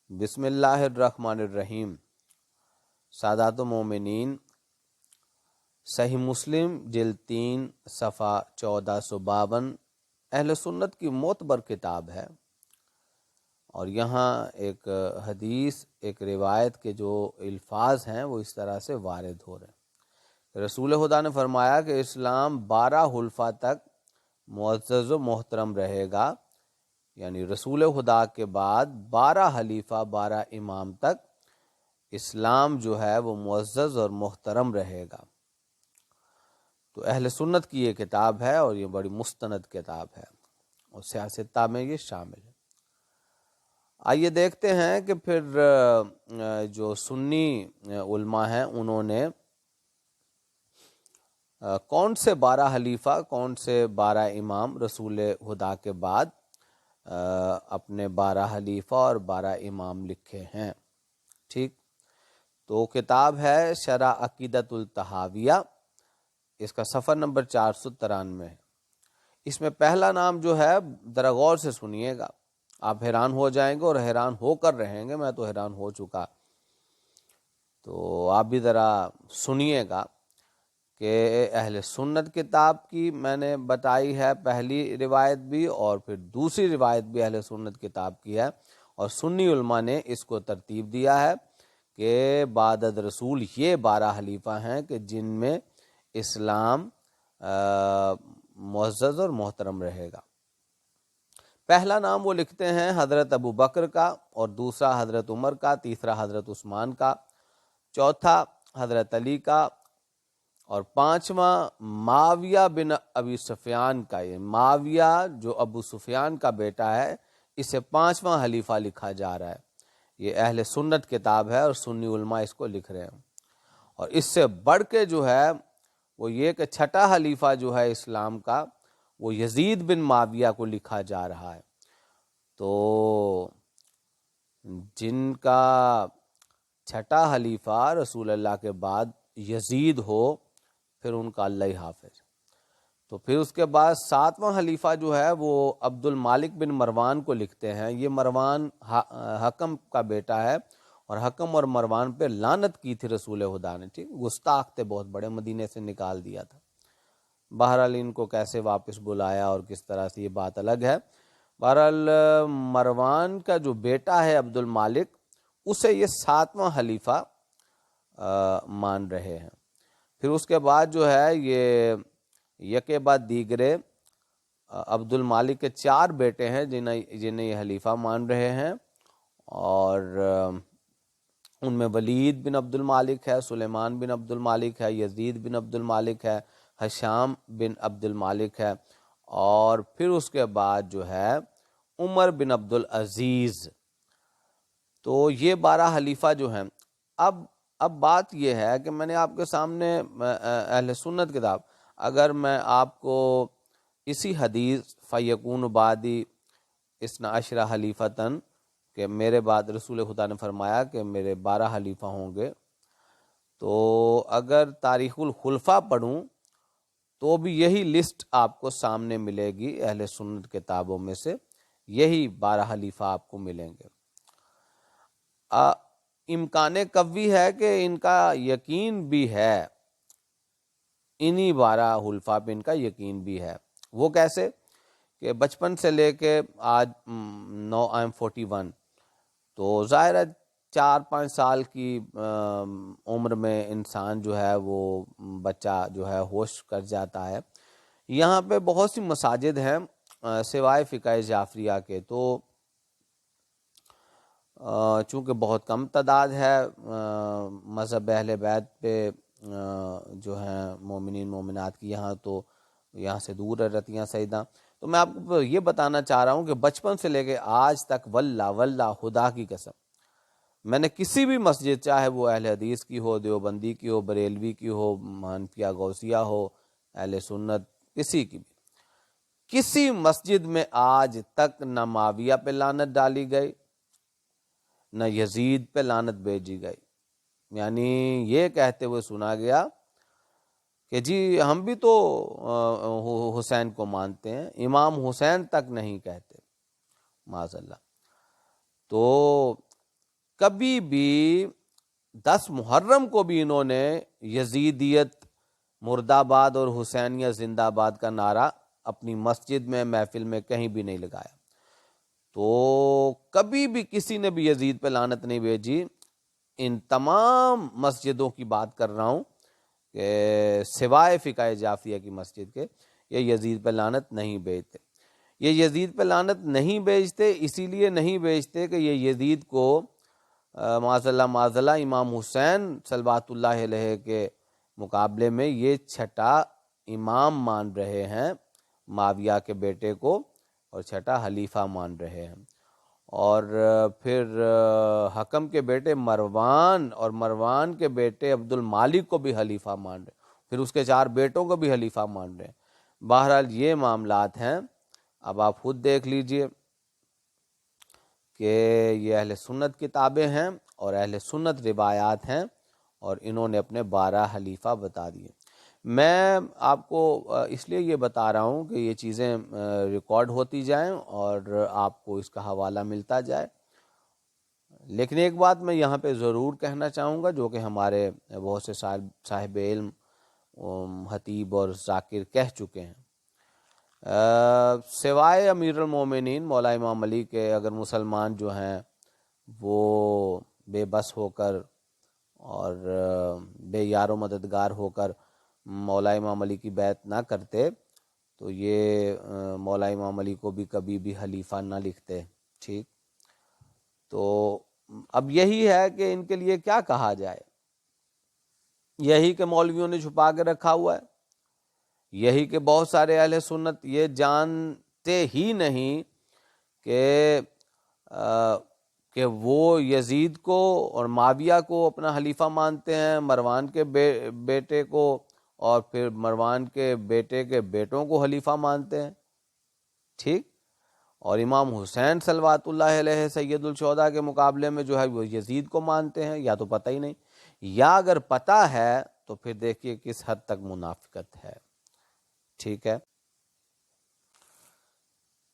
بسم اللہ الرحمن الرحیم۔ سادات و مومنین، صحیح مسلم جلد 3 صفحہ 1452 اہل سنت کی معتبر کتاب ہے، اور یہاں ایک حدیث، ایک روایت کے جو الفاظ ہیں وہ اس طرح سے وارد ہو رہے ہیں۔ رسول خدا نے فرمایا کہ اسلام 12 خلفاء تک معزز و محترم رہے گا، یعنی رسول خدا کے بعد 12 خلیفہ 12 امام تک اسلام جو ہے وہ معزز اور محترم رہے گا۔ تو اہل سنت کی یہ کتاب ہے، اور یہ بڑی مستند کتاب ہے، اور سیاستہ میں یہ شامل ہے۔ آئیے دیکھتے ہیں کہ پھر جو سنی علماء ہیں انہوں نے کون سے 12 خلیفہ، کون سے 12 امام رسول خدا کے بعد اپنے 12 خلیفہ اور 12 امام لکھے ہیں۔ ٹھیک، تو کتاب ہے شرح عقیدۃ الطحاویہ، اس کا صفحہ نمبر 493 ہے۔ اس میں پہلا نام جو ہے ذرا غور سے سنیے گا، آپ حیران ہو جائیں گے اور حیران ہو کر رہیں گے، میں تو حیران ہو چکا، تو آپ بھی ذرا سنیے گا کہ اہل سنت کتاب کی میں نے بتائی ہے پہلی روایت بھی، اور پھر دوسری روایت بھی اہل سنت کتاب کی ہے، اور سنی علماء نے اس کو ترتیب دیا ہے کہ بعد از رسول یہ 12 خلیفہ ہیں کہ جن میں اسلام معزز اور محترم رہے گا۔ پہلا نام وہ لکھتے ہیں حضرت ابو بکر کا، اور دوسرا حضرت عمر کا، تیسرا حضرت عثمان کا، چوتھا حضرت علی کا، اور پانچواں معاویہ بن ابی سفیان کا۔ یہ معاویہ جو ابو سفیان کا بیٹا ہے، اسے 5واں خلیفہ لکھا جا رہا ہے۔ یہ اہل سنت کتاب ہے، اور سنی علماء اس کو لکھ رہے ہیں۔ اور اس سے بڑھ کے جو ہے وہ یہ کہ 6واں خلیفہ جو ہے اسلام کا، وہ یزید بن معاویہ کو لکھا جا رہا ہے۔ تو جن کا 6واں خلیفہ رسول اللہ کے بعد یزید ہو، پھر ان کا اللہ ہی حافظ۔ تو پھر اس کے بعد 7واں خلیفہ جو ہے وہ عبد المالک بن مروان کو لکھتے ہیں۔ یہ مروان حکم کا بیٹا ہے، اور حکم اور مروان پہ لعنت کی تھی رسول خدا نے۔ ٹھیک، گستاخ تھے بہت بڑے، مدینے سے نکال دیا تھا۔ بہرحال ان کو کیسے واپس بلایا اور کس طرح سے، یہ بات الگ ہے۔ بہرحال مروان کا جو بیٹا ہے عبد المالک، اسے یہ 7واں خلیفہ مان رہے ہیں۔ پھر اس کے بعد جو ہے یہ یکے بعد دیگرے عبد المالک کے 4 بیٹے ہیں جنہیں یہ خلیفہ مان رہے ہیں، اور ان میں ولید بن عبد المالک ہے، سلیمان بن عبد المالک ہے، یزید بن عبد المالک ہے، ہشام بن عبد المالک ہے، اور پھر اس کے بعد جو ہے عمر بن عبد العزیز۔ تو یہ 12 خلیفہ جو ہیں۔ اب بات یہ ہے کہ میں نے آپ کے سامنے اہل سنت کتاب، اگر میں آپ کو اسی حدیث فیکون بعدی اثنا عشرہ خلیفتاً، کہ میرے بعد رسول خدا نے فرمایا کہ میرے 12 خلیفہ ہوں گے، تو اگر تاریخ الخلفاء پڑھوں تو بھی یہی لسٹ آپ کو سامنے ملے گی اہل سنت کتابوں میں سے، یہی 12 خلیفہ آپ کو ملیں گے۔ امکان قوی ہے کہ ان کا یقین بھی ہے، انہی 12 خلفاء پہ ان کا یقین بھی ہے۔ وہ کیسے کہ بچپن سے لے کے آج نو آئی ایم 41، تو ظاہر ہے 4-5 سال کی عمر میں انسان جو ہے وہ بچہ جو ہے ہوش کر جاتا ہے۔ یہاں پہ بہت سی مساجد ہیں سوائے فقہ جعفریہ کے، تو چونکہ بہت کم تعداد ہے مذہب اہل بیت پہ جو ہیں مومنین مومنات کی یہاں، تو یہاں سے دور رہتی سیدہ، تو میں آپ کو یہ بتانا چاہ رہا ہوں کہ بچپن سے لے کے آج تک واللہ خدا کی قسم، میں نے کسی بھی مسجد، چاہے وہ اہل حدیث کی ہو، دیوبندی کی ہو، بریلوی کی ہو، حنفیہ غوثیہ ہو، اہل سنت، کسی کی بھی، کسی مسجد میں آج تک نہ معاویہ پہ لعنت ڈالی گئی، نہ یزید پہ لعنت بھیجی گئی۔ یعنی یہ کہتے ہوئے سنا گیا کہ جی ہم بھی تو حسین کو مانتے ہیں، امام حسین تک نہیں کہتے، معاذ اللہ۔ تو کبھی بھی 10 محرم کو بھی انہوں نے یزیدیت مرد آباد اور حسینیہ زندہ آباد کا نعرہ اپنی مسجد میں محفل میں کہیں بھی نہیں لگایا. تو کبھی بھی کسی نے بھی یزید پہ لعنت نہیں بھیجی. ان تمام مسجدوں کی بات کر رہا ہوں کہ سوائے فقہ جعفریہ کی مسجد کے، یہ یزید پہ لعنت نہیں بھیجتے. یہ یزید پہ لعنت نہیں بھیجتے اسی لیے نہیں بھیجتے کہ یہ یزید کو معاذ اللہ امام حسین صلوات اللہ علیہ کے مقابلے میں یہ چھٹا امام مان رہے ہیں معاویہ کے بیٹے کو، اور چھٹا خلیفہ مان رہے ہیں. اور پھر حکم کے بیٹے مروان اور مروان کے بیٹے عبد المالک کو بھی خلیفہ مان رہے ہیں، پھر اس کے 4 بیٹوں کو بھی خلیفہ مان رہے ہیں. بہرحال یہ معاملات ہیں. اب آپ خود دیکھ لیجئے کہ یہ اہل سنت کتابیں ہیں اور اہل سنت روایات ہیں، اور انہوں نے اپنے 12 خلیفہ بتا دیے. میں آپ کو اس لیے یہ بتا رہا ہوں کہ یہ چیزیں ریکارڈ ہوتی جائیں اور آپ کو اس کا حوالہ ملتا جائے. لیکن ایک بات میں یہاں پہ ضرور کہنا چاہوں گا، جو کہ ہمارے بہت سے صاحب علم خطیب اور ذاکر کہہ چکے ہیں، سوائے امیر المومنین مولا امام علی کے اگر مسلمان جو ہیں وہ بے بس ہو کر اور بے یار و مددگار ہو کر مولا امام علی کی بیعت نہ کرتے تو یہ مولا امام علی کو بھی کبھی بھی خلیفہ نہ لکھتے. ٹھیک، تو اب یہی ہے کہ ان کے لیے کیا کہا جائے. یہی کہ مولویوں نے چھپا کے رکھا ہوا ہے، یہی کہ بہت سارے اہل سنت یہ جانتے ہی نہیں کہ وہ یزید کو اور معاویہ کو اپنا خلیفہ مانتے ہیں، مروان کے بیٹے کو اور پھر مروان کے بیٹے کے بیٹوں کو خلیفہ مانتے ہیں. ٹھیک، اور امام حسین صلوات اللہ علیہ سید الشہداء کے مقابلے میں جو ہے وہ یزید کو مانتے ہیں. یا تو پتہ ہی نہیں، یا اگر پتہ ہے تو پھر دیکھیے کس حد تک منافقت ہے. ٹھیک ہے.